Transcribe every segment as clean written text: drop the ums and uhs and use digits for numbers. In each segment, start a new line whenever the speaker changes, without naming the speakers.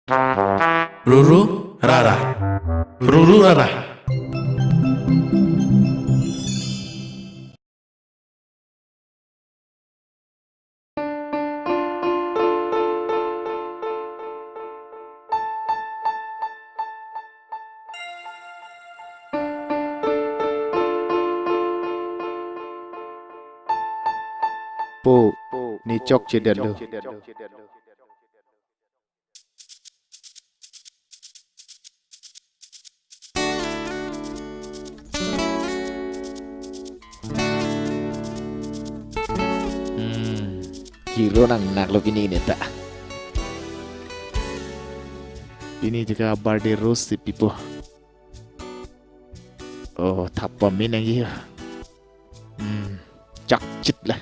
Ruru Rara. Ruru Rara.
Po, ni chok cedet lo. Kiro nak lo bini ni tak. Bini juga birthday rose si pipo. Oh, thapa min yang dia. Cak cit lah.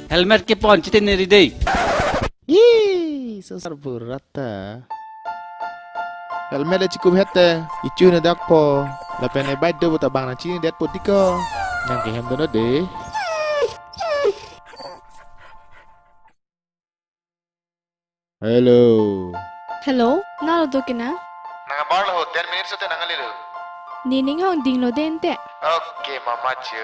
Helmet ke pon chitin ni ridei.
Yee, sesar berata. Helmet dah cukup hete. Icu ni dak po. Lepas ni baik tu buat bang nak cini dia pun tiga. Yang kehem tu nade. Hello.
Hello, nalo to kina?
Nang bar lo 10 minutes tu nang liru.
Nining hong ding lo dente.
Okay, mama je.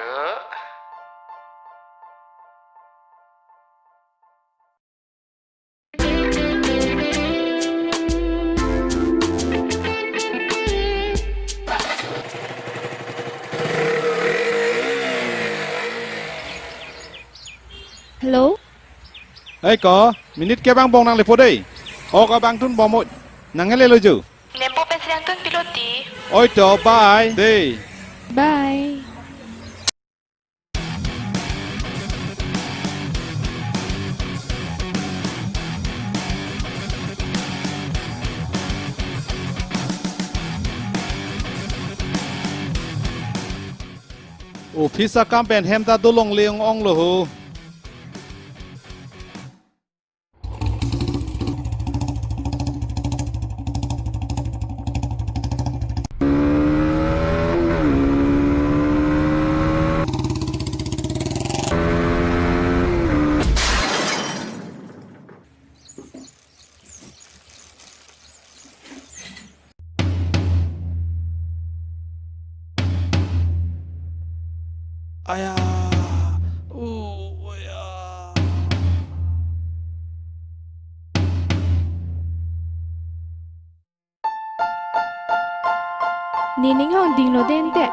Hello?
Hey ko, minit ke bang bong nang lepo dei. O ka bang tun bomot. Nang ngale lo ju.
Nempo pensilang tun piloti.
Oi to bye. Dei.
Bye.
O pisa kam pen hem ta dolong leong ong lo ho. Ayah. Ayah.
Nining hong ding lo dente.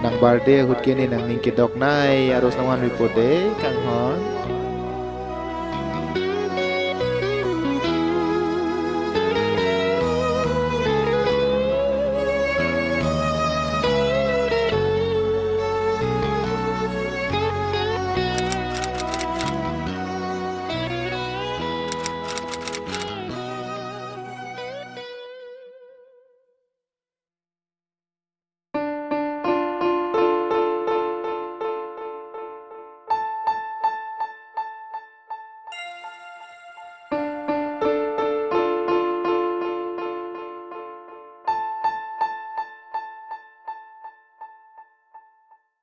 Nang barde hut kini nang ning kedok nai arus nawan report de kang hon.